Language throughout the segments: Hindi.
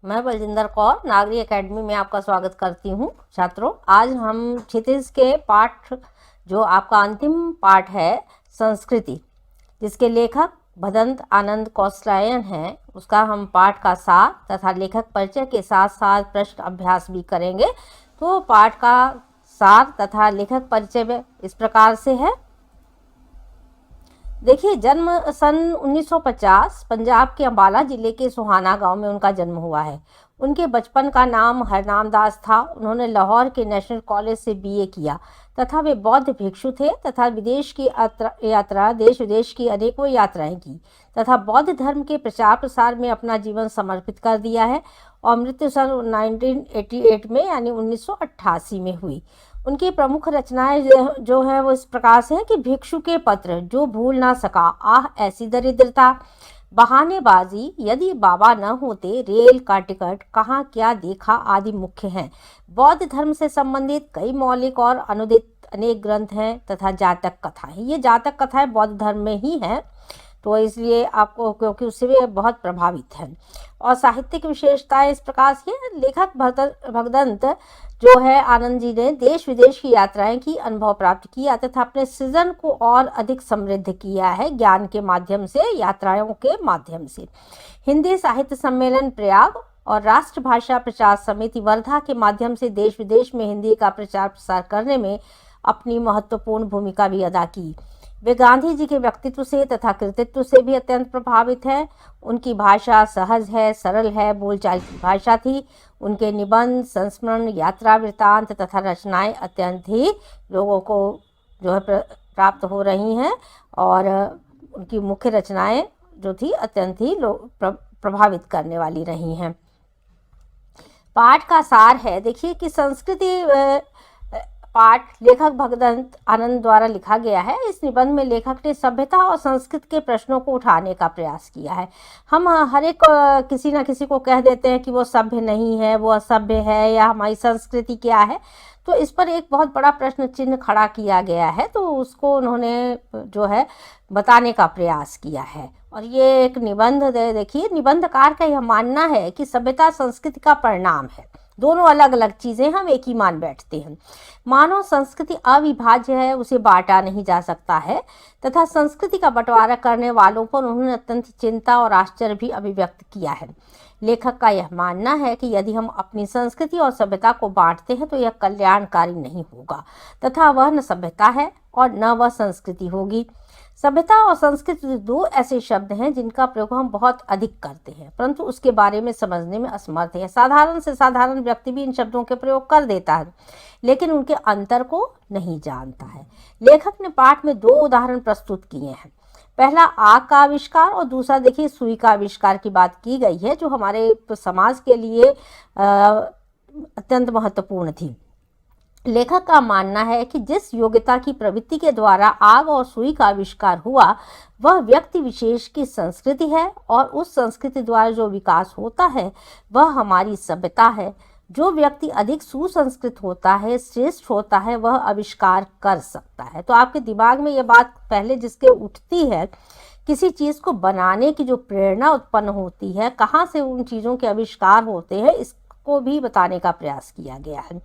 मैं बलजिंदर कौर नागरी एकेडमी में आपका स्वागत करती हूँ। छात्रों, आज हम क्षितिज के पाठ जो आपका अंतिम पाठ है संस्कृति, जिसके लेखक भदंत आनंद कौशलायन हैं, उसका हम पाठ का सार तथा लेखक परिचय के साथ साथ प्रश्न अभ्यास भी करेंगे। तो पाठ का सार तथा लेखक परिचय में इस प्रकार से है। देखिए, जन्म सन 1950 पंजाब के अम्बाला जिले के सुहाना गांव में उनका जन्म हुआ है। उनके बचपन का नाम हरनाम दास था। उन्होंने लाहौर के नेशनल कॉलेज से बीए किया तथा वे बौद्ध भिक्षु थे तथा विदेश की यात्रा देश विदेश की अनेकों यात्राएं की तथा बौद्ध धर्म के प्रचार प्रसार में अपना जीवन समर्पित कर दिया है और मृत्यु सन 1988 में यानी 1988 में हुई। उनकी प्रमुख रचनाएं जो है वो इस प्रकार से है कि भिक्षु के पत्र, जो भूल ना सका, आह ऐसी दरिद्रता, बहानेबाजी, यदि बाबा न होते, रेल का टिकट, कहाँ क्या देखा आदि मुख्य हैं। बौद्ध धर्म से संबंधित कई मौलिक और अनुदित अनेक ग्रंथ हैं तथा जातक कथाएं। ये जातक कथाएं बौद्ध धर्म में ही हैं, तो इसलिए आपको, क्योंकि उससे वे बहुत प्रभावित हैं। और साहित्यिक विशेषताएं इस प्रकार से है। लेखक भगदंत जो है आनंद जी ने देश विदेश की यात्राएं की, अनुभव प्राप्त किया तथा अपने सृजन को और अधिक समृद्ध किया है ज्ञान के माध्यम से, यात्राओं के माध्यम से। हिंदी साहित्य सम्मेलन प्रयाग और राष्ट्रभाषा प्रचार समिति वर्धा के माध्यम से देश विदेश में हिंदी का प्रचार प्रसार करने में अपनी महत्वपूर्ण भूमिका भी अदा की। वे गांधी जी के व्यक्तित्व से तथा कृतित्व से भी अत्यंत प्रभावित है। उनकी भाषा सहज है, सरल है, बोलचाल की भाषा थी। उनके निबंध, संस्मरण, यात्रा वृत्तांत तथा रचनाएं अत्यंत ही लोगों को जो है प्राप्त हो रही हैं और उनकी मुख्य रचनाएं जो थी अत्यंत ही प्रभावित करने वाली रही हैं। पाठ का सार है, देखिए कि संस्कृति पाठ लेखक भगदंत आनंद द्वारा लिखा गया है। इस निबंध में लेखक ने सभ्यता और संस्कृति के प्रश्नों को उठाने का प्रयास किया है। हम हर एक किसी न किसी को कह देते हैं कि वो सभ्य नहीं है, वो असभ्य है, या हमारी संस्कृति क्या है, तो इस पर एक बहुत बड़ा प्रश्न चिन्ह खड़ा किया गया है। तो उसको उन्होंने जो है बताने का प्रयास किया है। और ये एक निबंध देखिए, निबंधकार का यह मानना है कि सभ्यता संस्कृति का परिणाम है। दोनों अलग अलग चीजें हम एक ही मान बैठते हैं। मानव संस्कृति अविभाज्य है, उसे बांटा नहीं जा सकता है तथा संस्कृति का बंटवारा करने वालों पर उन्होंने अत्यंत चिंता और आश्चर्य भी अभिव्यक्त किया है। लेखक का यह मानना है कि यदि हम अपनी संस्कृति और सभ्यता को बांटते हैं तो यह कल्याणकारी नहीं होगा तथा वह न सभ्यता है और न वह संस्कृति होगी। सभ्यता और संस्कृति दो ऐसे शब्द हैं जिनका प्रयोग हम बहुत अधिक करते हैं, परंतु उसके बारे में समझने में असमर्थ है। साधारण से साधारण व्यक्ति भी इन शब्दों के प्रयोग कर देता है, लेकिन उनके अंतर को नहीं जानता है। लेखक ने पाठ में दो उदाहरण प्रस्तुत किए हैं। पहला आग का आविष्कार और दूसरा देखिए सुई का आविष्कार की बात की गई है, जो हमारे समाज के लिए अत्यंत महत्वपूर्ण थी। लेखक का मानना है कि जिस योग्यता की प्रवृत्ति के द्वारा आग और सुई का आविष्कार हुआ वह व्यक्ति विशेष की संस्कृति है और उस संस्कृति द्वारा जो विकास होता है वह हमारी सभ्यता है। जो व्यक्ति अधिक सुसंस्कृत होता है, श्रेष्ठ होता है, वह आविष्कार कर सकता है। तो आपके दिमाग में यह बात पहले जिसके उठती है, किसी चीज को बनाने की जो प्रेरणा उत्पन्न होती है, कहाँ से उन चीजों के आविष्कार होते हैं, इसको भी बताने का प्रयास किया गया है।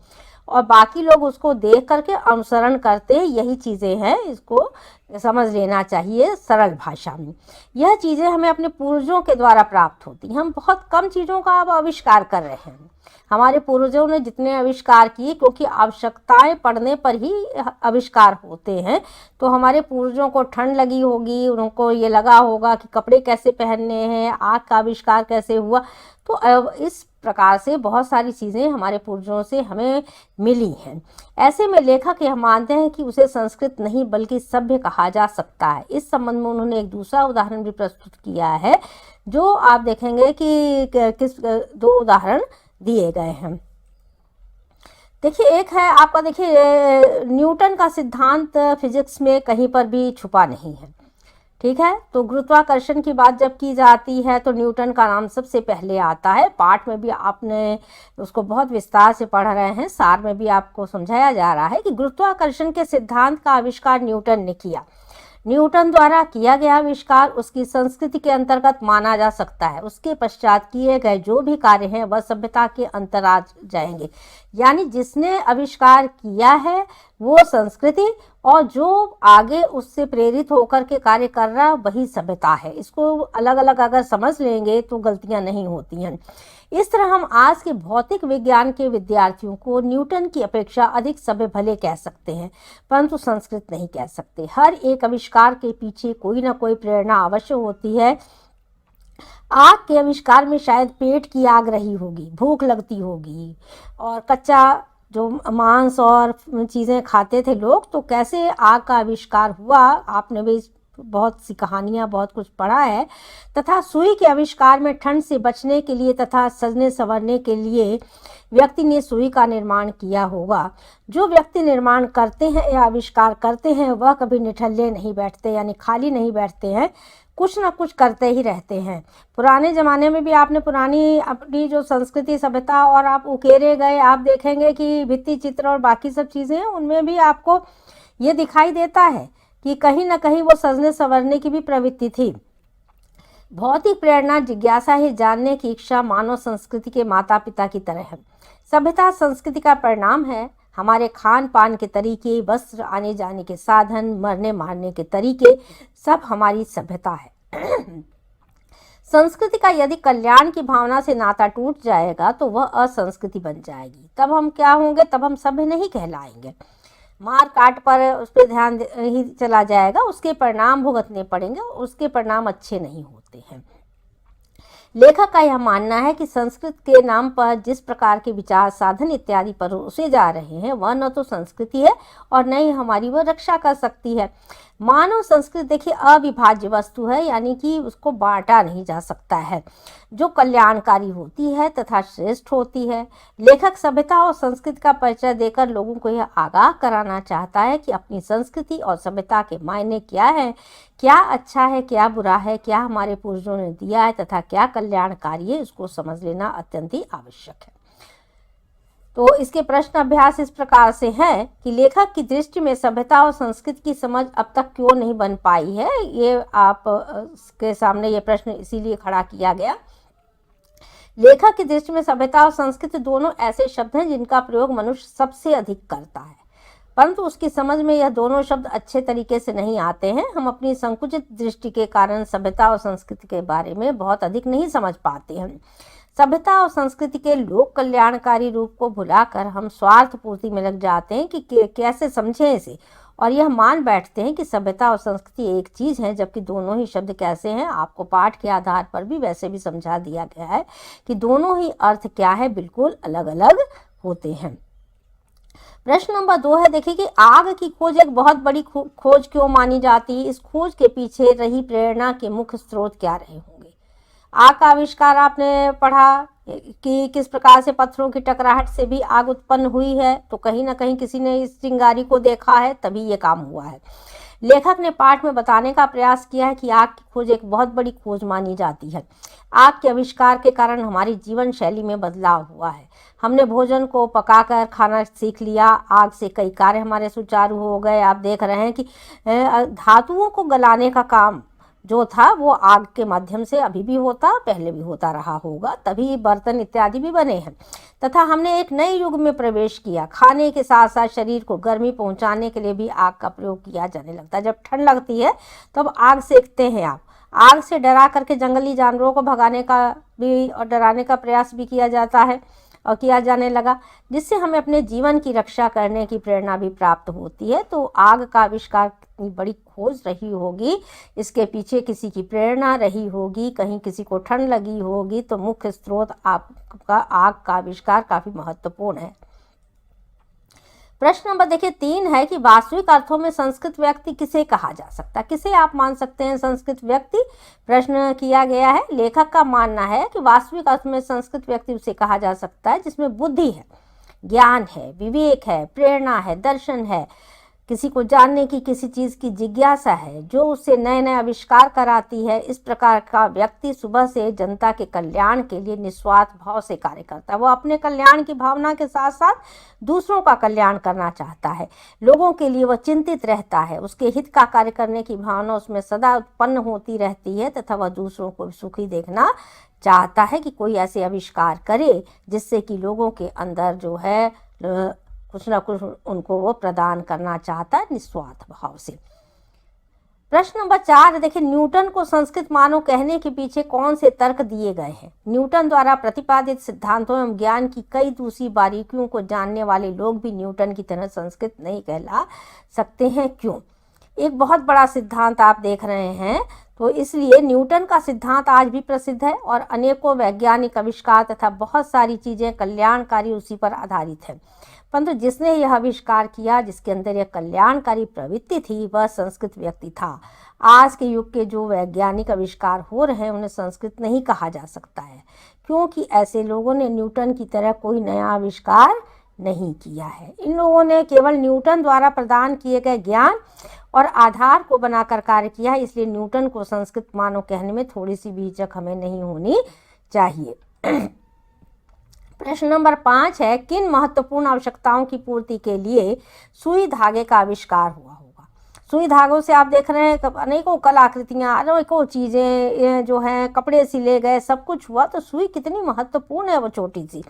और बाकी लोग उसको देख करके अनुसरण करते हैं, यही चीज़ें हैं, इसको समझ लेना चाहिए सरल भाषा में। यह चीज़ें हमें अपने पूर्वजों के द्वारा प्राप्त होती हैं। हम बहुत कम चीज़ों का अब आविष्कार कर रहे हैं। हमारे पूर्वजों ने जितने आविष्कार किए, क्योंकि आवश्यकताएं पड़ने पर ही आविष्कार होते हैं, तो हमारे पूर्वजों को ठंड लगी होगी, उनको ये लगा होगा कि कपड़े कैसे पहनने हैं, आग का आविष्कार कैसे हुआ। तो इस प्रकार से बहुत सारी चीज़ें हमारे पूर्वजों से हमें मिली हैं। ऐसे में लेखक यह मानते हैं कि उसे संस्कृत नहीं बल्कि सभ्य कहा जा सकता है। इस संबंध में उन्होंने एक दूसरा उदाहरण भी प्रस्तुत किया है, जो आप देखेंगे कि किस दो उदाहरण दिए गए हैं। देखिए, एक है आपका, देखिए न्यूटन का सिद्धांत फिजिक्स में कहीं पर भी छुपा नहीं है, ठीक है। तो गुरुत्वाकर्षण की बात जब की जाती है तो न्यूटन का नाम सबसे पहले आता है। पाठ में भी आपने उसको बहुत विस्तार से पढ़ रहे हैं, सार में भी आपको समझाया जा रहा है कि गुरुत्वाकर्षण के सिद्धांत का आविष्कार न्यूटन ने किया। न्यूटन द्वारा किया गया आविष्कार उसकी संस्कृति के अंतर्गत माना जा सकता है। उसके पश्चात किए गए जो भी कार्य हैं वह सभ्यता के अंतर आ जाएंगे। यानी जिसने आविष्कार किया है वो संस्कृति, और जो आगे उससे प्रेरित होकर के कार्य कर रहा है वही सभ्यता है। इसको अलग अलग अगर समझ लेंगे तो गलतियां नहीं होती हैं। इस तरह हम आज के भौतिक विज्ञान के विद्यार्थियों को न्यूटन की अपेक्षा अधिक सभ्य भले कह सकते हैं, परंतु संस्कृत नहीं कह सकते। हर एक आविष्कार के पीछे कोई ना कोई प्रेरणा अवश्य होती है। आग के आविष्कार में शायद पेट की आग रही होगी, भूख लगती होगी, और कच्चा जो मांस और चीज़ें खाते थे लोग, तो कैसे आग का आविष्कार हुआ आपने भी बहुत सी कहानियाँ बहुत कुछ पढ़ा है। तथा सुई के आविष्कार में ठंड से बचने के लिए तथा सजने संवरने के लिए व्यक्ति ने सुई का निर्माण किया होगा। जो व्यक्ति निर्माण करते हैं या आविष्कार करते हैं वह कभी निठल्ले नहीं बैठते, यानी खाली नहीं बैठते हैं, कुछ ना कुछ करते ही रहते हैं। पुराने ज़माने में भी आपने पुरानी अपनी जो संस्कृति सभ्यता, और आप उकेरे गए आप देखेंगे कि भित्ति चित्र और बाकी सब चीज़ें हैं, उनमें भी आपको ये दिखाई देता है कि कहीं ना कहीं वो सजने संवरने की भी प्रवृत्ति थी। भौतिक प्रेरणा, जिज्ञासा ही जानने की इच्छा मानव संस्कृति के माता पिता की तरह है। सभ्यता संस्कृति का परिणाम है। हमारे खान पान के तरीके, वस्त्र, आने जाने के साधन, मरने मारने के तरीके, सब हमारी सभ्यता है। संस्कृति का यदि कल्याण की भावना से नाता टूट जाएगा तो वह असंस्कृति बन जाएगी। तब हम क्या होंगे? तब हम सभ्य नहीं कहलाएंगे। मार काट पर उस पर ध्यान ही चला जाएगा, उसके परिणाम भुगतने पड़ेंगे, उसके परिणाम अच्छे नहीं होते हैं। लेखक का यह मानना है कि संस्कृत के नाम पर जिस प्रकार के विचार, साधन इत्यादि परोसे जा रहे हैं वह न तो संस्कृति है और न ही हमारी वह रक्षा कर सकती है। मानव संस्कृति देखिए अविभाज्य वस्तु है, यानी कि उसको बांटा नहीं जा सकता है, जो कल्याणकारी होती है तथा श्रेष्ठ होती है। लेखक सभ्यता और संस्कृति का परिचय देकर लोगों को यह आगाह कराना चाहता है कि अपनी संस्कृति और सभ्यता के मायने क्या है, क्या अच्छा है, क्या बुरा है, क्या हमारे पूर्वजों ने दिया है तथा क्या कल्याणकारी है, इसको समझ लेना अत्यंत ही आवश्यक है। तो इसके प्रश्न अभ्यास इस प्रकार से है कि लेखक की दृष्टि में सभ्यता और संस्कृति की समझ अब तक क्यों नहीं बन पाई है। ये आप के सामने ये प्रश्न इसीलिए खड़ा किया गया। लेखक की दृष्टि में सभ्यता और संस्कृति दोनों ऐसे शब्द हैं जिनका प्रयोग मनुष्य सबसे अधिक करता है, परंतु उसकी समझ में यह दोनों शब्द अच्छे तरीके से नहीं आते हैं। हम अपनी संकुचित दृष्टि के कारण सभ्यता और संस्कृति के बारे में बहुत अधिक नहीं समझ पाते हैं। सभ्यता और संस्कृति के लोक कल्याणकारी रूप को भुलाकर हम स्वार्थ पूर्ति में लग जाते हैं कि कैसे समझें इसे, और यह मान बैठते हैं कि सभ्यता और संस्कृति एक चीज है, जबकि दोनों ही शब्द कैसे हैं आपको पाठ के आधार पर भी वैसे भी समझा दिया गया है कि दोनों ही अर्थ क्या है, बिल्कुल अलग अलग होते हैं। प्रश्न नंबर 2 है, देखिए कि आग की खोज एक बहुत बड़ी खोज क्यों मानी जाती है? इस खोज के पीछे रही प्रेरणा के मुख्य स्रोत क्या रहे होंगे? आग का आविष्कार आपने पढ़ा कि किस प्रकार से पत्थरों की टकराहट से भी आग उत्पन्न हुई है, तो कहीं ना कहीं किसी ने इस चिंगारी को देखा है तभी ये काम हुआ है। लेखक ने पाठ में बताने का प्रयास किया है कि आग की खोज एक बहुत बड़ी खोज मानी जाती है। आग के आविष्कार के कारण हमारी जीवन शैली में बदलाव हुआ है। हमने भोजन को पकाकर खाना सीख लिया, आग से कई कार्य हमारे सुचारू हो गए। आप देख रहे हैं कि धातुओं को गलाने का काम जो था वो आग के माध्यम से अभी भी होता, पहले भी होता रहा होगा, तभी बर्तन इत्यादि भी बने हैं। तथा हमने एक नए युग में प्रवेश किया। खाने के साथ साथ शरीर को गर्मी पहुंचाने के लिए भी आग का प्रयोग किया जाने लगता है। जब ठंड लगती है तब आग सेकते हैं आप। आग से डरा करके जंगली जानवरों को भगाने का भी और डराने का प्रयास भी किया जाता है और किया जाने लगा, जिससे हमें अपने जीवन की रक्षा करने की प्रेरणा भी प्राप्त होती है। तो आग का आविष्कार कितनी बड़ी खोज रही होगी, इसके पीछे किसी की प्रेरणा रही होगी, कहीं किसी को ठंड लगी होगी, तो मुख्य स्रोत आपका आग का आविष्कार काफी महत्वपूर्ण है। प्रश्न नंबर देखिए 3 है कि वास्तविक अर्थों में संस्कृत व्यक्ति किसे कहा जा सकता है? किसे आप मान सकते हैं संस्कृत व्यक्ति? प्रश्न किया गया है। लेखक का मानना है कि वास्तविक अर्थ में संस्कृत व्यक्ति उसे कहा जा सकता है जिसमें बुद्धि है, ज्ञान है, विवेक है, प्रेरणा है, दर्शन है, किसी को जानने की किसी चीज़ की जिज्ञासा है जो उससे नए नए आविष्कार कराती है, इस प्रकार का व्यक्ति सुबह से जनता के कल्याण के लिए निस्वार्थ भाव से कार्य करता है। वो अपने कल्याण की भावना के साथ साथ दूसरों का कल्याण करना चाहता है, लोगों के लिए वह चिंतित रहता है, उसके हित का कार्य करने की भावना उसमें सदा उत्पन्न होती रहती है तथा वह दूसरों को सुखी देखना चाहता है कि कोई ऐसे आविष्कार करे जिससे कि लोगों के अंदर जो है कुछ ना कुछ उनको वो प्रदान करना चाहता है निस्वार्थ भाव से। प्रश्न नंबर 4 देखिए, न्यूटन को संस्कृत मानव कहने के पीछे कौन से तर्क दिए गए हैं? न्यूटन द्वारा प्रतिपादित सिद्धांतों एवं ज्ञान की कई दूसरी बारीकियों को जानने वाले लोग भी न्यूटन की तरह संस्कृत नहीं कहला सकते हैं, क्यों? एक बहुत बड़ा सिद्धांत आप देख रहे हैं, तो इसलिए न्यूटन का सिद्धांत आज भी प्रसिद्ध है और अनेकों वैज्ञानिक आविष्कार तथा बहुत सारी चीजें कल्याणकारी उसी पर आधारित है। परंतु जिसने यह आविष्कार किया, जिसके अंदर यह कल्याणकारी प्रवृत्ति थी, वह संस्कृत व्यक्ति था। आज के युग के जो वैज्ञानिक आविष्कार हो रहे हैं उन्हें संस्कृत नहीं कहा जा सकता है, क्योंकि ऐसे लोगों ने न्यूटन की तरह कोई नया आविष्कार नहीं किया है। इन लोगों ने केवल न्यूटन द्वारा प्रदान किए गए ज्ञान और आधार को बनाकर कार्य किया है, इसलिए न्यूटन को संस्कृत मानव कहने में थोड़ी सी भी हिचक हमें नहीं होनी चाहिए। प्रश्न नंबर 5 है, किन महत्वपूर्ण आवश्यकताओं की पूर्ति के लिए सुई धागे का आविष्कार हुआ होगा? सुई धागों से आप देख रहे हैं अनेकों कलाकृतियां, अनेकों चीजें जो हैं, कपड़े सिले गए, सब कुछ हुआ, तो सुई कितनी महत्वपूर्ण है वो छोटी सी।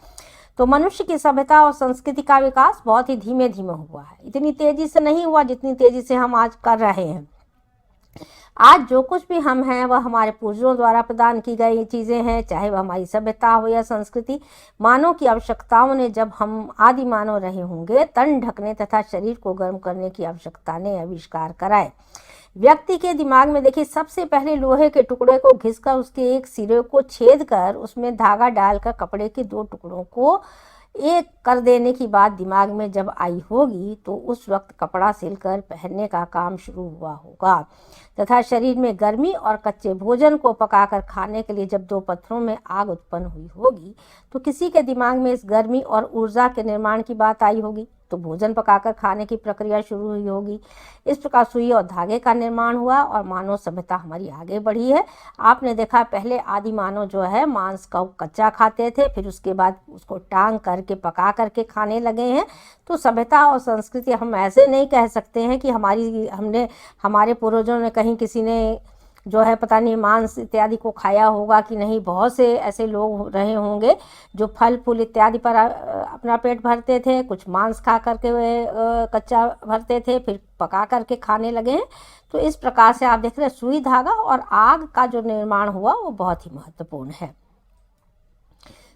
तो मनुष्य की सभ्यता और संस्कृति का विकास बहुत ही धीमे धीमे हुआ है, इतनी तेजी से नहीं हुआ जितनी तेजी से हम आज कर रहे हैं। आज जो कुछ भी हम हैं वह हमारे पूर्वजों द्वारा प्रदान की गई चीज़ें हैं, चाहे वह हमारी सभ्यता हो या संस्कृति। मानव की आवश्यकताओं ने, जब हम आदि मानव रहे होंगे, तन ढकने तथा शरीर को गर्म करने की आवश्यकता ने आविष्कार कराए। व्यक्ति के दिमाग में देखिए, सबसे पहले लोहे के टुकड़े को घिसकर उसके एक सिरे को छेद कर उसमें धागा डालकर कपड़े के 2 टुकड़ों को एक कर देने की बात दिमाग में जब आई होगी, तो उस वक्त कपड़ा सिलकर पहनने का काम शुरू हुआ होगा तथा शरीर में गर्मी और कच्चे भोजन को पकाकर खाने के लिए जब 2 पत्थरों में आग उत्पन्न हुई होगी, तो किसी के दिमाग में इस गर्मी और ऊर्जा के निर्माण की बात आई होगी, तो भोजन पकाकर खाने की प्रक्रिया शुरू हुई होगी। इस प्रकार सुई और धागे का निर्माण हुआ और मानव सभ्यता हमारी आगे बढ़ी है। आपने देखा, पहले आदि मानव जो है मांस का कच्चा खाते थे, फिर उसके बाद उसको टांग करके पका करके खाने लगे हैं। तो सभ्यता और संस्कृति हम ऐसे नहीं कह सकते हैं कि हमारे पूर्वजों ने कहीं किसी ने जो है पता नहीं मांस इत्यादि को खाया होगा कि नहीं। बहुत से ऐसे लोग रहे होंगे जो फल फूल इत्यादि पर अपना पेट भरते थे, कुछ मांस खा करके कच्चा भरते थे, फिर पका करके खाने लगे हैं। तो इस प्रकार से आप देख रहे हैं, सुई धागा और आग का जो निर्माण हुआ वो बहुत ही महत्वपूर्ण है।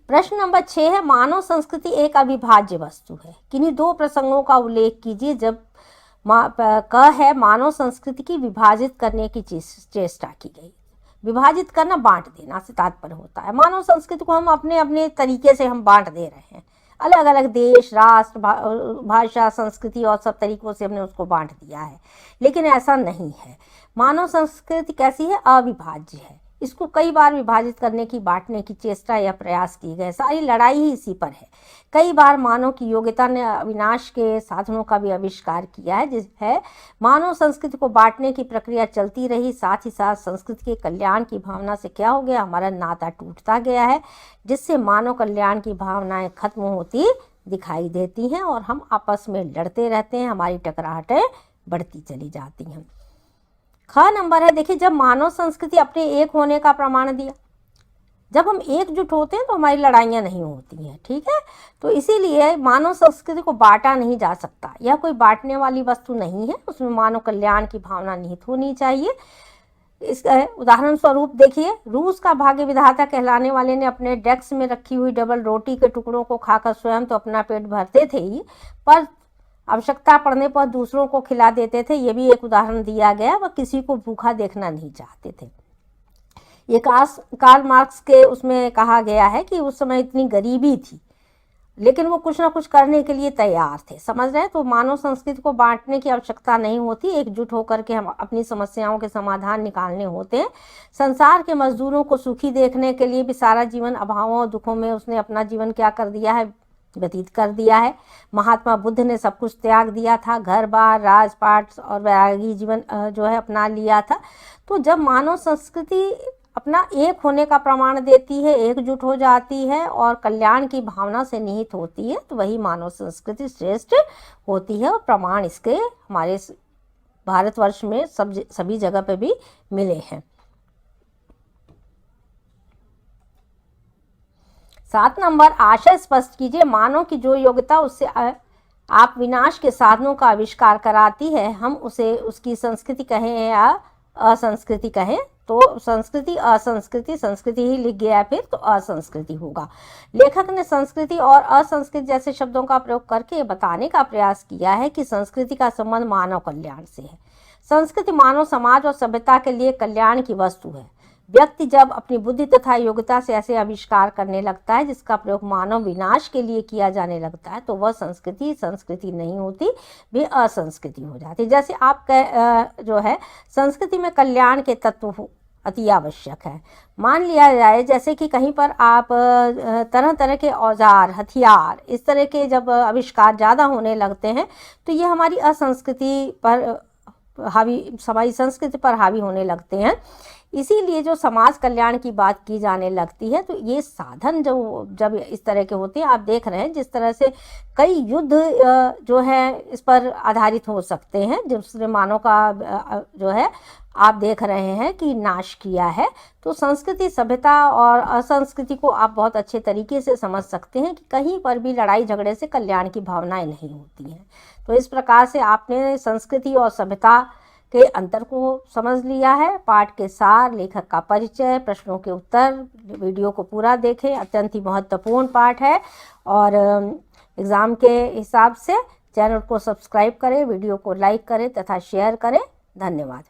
प्रश्न नंबर 6 है, मानव संस्कृति एक अविभाज्य वस्तु है। किन्हीं 2 प्रसंगों का उल्लेख कीजिए जब है मानव संस्कृति की विभाजित करने की चेष्टा की गई। विभाजित करना बांट देना से तात्पर्य होता है। मानव संस्कृति को हम अपने अपने तरीके से हम बांट दे रहे हैं, अलग अलग देश, राष्ट्र, भाषा, संस्कृति और सब तरीकों से हमने उसको बांट दिया है, लेकिन ऐसा नहीं है। मानव संस्कृति कैसी है? अविभाज्य है। इसको कई बार विभाजित करने की, बांटने की चेष्टा या प्रयास की गए। सारी लड़ाई ही इसी पर है। कई बार मानव की योग्यता ने अविनाश के साधनों का भी आविष्कार किया है, जिस है मानव संस्कृति को बांटने की प्रक्रिया चलती रही। साथ ही साथ संस्कृति के कल्याण की भावना से क्या हो गया, हमारा नाता टूटता गया है, जिससे मानव कल्याण की भावनाएं खत्म होती दिखाई देती हैं और हम आपस में लड़ते रहते हैं, हमारी टकराहटें बढ़ती चली जाती हैं। ख नंबर है, देखिए, जब मानव संस्कृति अपने एक होने का प्रमाण दिया। जब हम एकजुट होते हैं तो हमारी लड़ाइयाँ नहीं होती हैं, ठीक है। तो इसीलिए मानव संस्कृति को बांटा नहीं जा सकता। यह कोई बांटने वाली वस्तु नहीं है, उसमें मानव कल्याण की भावना निहित होनी चाहिए। इसका उदाहरण स्वरूप देखिए, रूस का भाग्य विधाता कहलाने वाले ने अपने डेस्क में रखी हुई डबल रोटी के टुकड़ों को खाकर स्वयं तो अपना पेट भरते थे ही, पर आवश्यकता पड़ने पर दूसरों को खिला देते थे। ये भी एक उदाहरण दिया गया। वह किसी को भूखा देखना नहीं चाहते थे। ये कार्ल मार्क्स के उसमें कहा गया है कि उस समय इतनी गरीबी थी, लेकिन वो कुछ ना कुछ करने के लिए तैयार थे। समझ रहे हैं? तो मानव संस्कृति को बांटने की आवश्यकता नहीं होती, एकजुट होकर के हम अपनी समस्याओं के समाधान निकालने होते हैं। संसार के मजदूरों को सुखी देखने के लिए भी सारा जीवन अभावों और दुखों में उसने अपना जीवन क्या कर दिया है, व्यतीत कर दिया है। महात्मा बुद्ध ने सब कुछ त्याग दिया था, घर बार राजपाट और वैरागी जीवन जो है अपना लिया था। तो जब मानव संस्कृति अपना एक होने का प्रमाण देती है, एकजुट हो जाती है और कल्याण की भावना से निहित होती है, तो वही मानव संस्कृति श्रेष्ठ होती है। और प्रमाण इसके हमारे भारतवर्ष में सभी जगह पे भी मिले हैं। 7 नंबर, आशय स्पष्ट कीजिए। मानव की जो योग्यता उससे आप विनाश के साधनों का आविष्कार कराती है, हम उसे उसकी संस्कृति कहें या असंस्कृति कहें। तो संस्कृति असंस्कृति, संस्कृति ही लिख गया फिर तो असंस्कृति होगा। लेखक ने संस्कृति और असंस्कृति जैसे शब्दों का प्रयोग करके बताने का प्रयास किया है कि संस्कृति का संबंध मानव कल्याण से है। संस्कृति मानव समाज और सभ्यता के लिए कल्याण की वस्तु है। व्यक्ति जब अपनी बुद्धि तथा योग्यता से ऐसे आविष्कार करने लगता है जिसका प्रयोग मानव विनाश के लिए किया जाने लगता है, तो वह संस्कृति नहीं होती, वे असंस्कृति हो जाती। जैसे आप जो है संस्कृति में कल्याण के तत्व अति आवश्यक है। मान लिया जाए जैसे कि कहीं पर आप तरह तरह के औजार, हथियार, इस तरह के जब आविष्कार ज़्यादा होने लगते हैं, तो ये हमारी असंस्कृति पर हमारी संस्कृति पर हावी होने लगते हैं। इसीलिए जो समाज कल्याण की बात की जाने लगती है, तो ये साधन जब इस तरह के होते हैं, आप देख रहे हैं जिस तरह से कई युद्ध जो है इस पर आधारित हो सकते हैं, जिसने मानव का जो है आप देख रहे हैं कि नाश किया है। तो संस्कृति, सभ्यता और असंस्कृति को आप बहुत अच्छे तरीके से समझ सकते हैं कि कहीं पर भी लड़ाई झगड़े से कल्याण की भावनाएं नहीं होती हैं। तो इस प्रकार से आपने संस्कृति और सभ्यता के अंतर को समझ लिया है। पाठ के सार, लेखक का परिचय, प्रश्नों के उत्तर, वीडियो को पूरा देखें, अत्यंत ही महत्वपूर्ण पाठ है। और एग्ज़ाम के हिसाब से चैनल को सब्सक्राइब करें, वीडियो को लाइक करें तथा शेयर करें। धन्यवाद।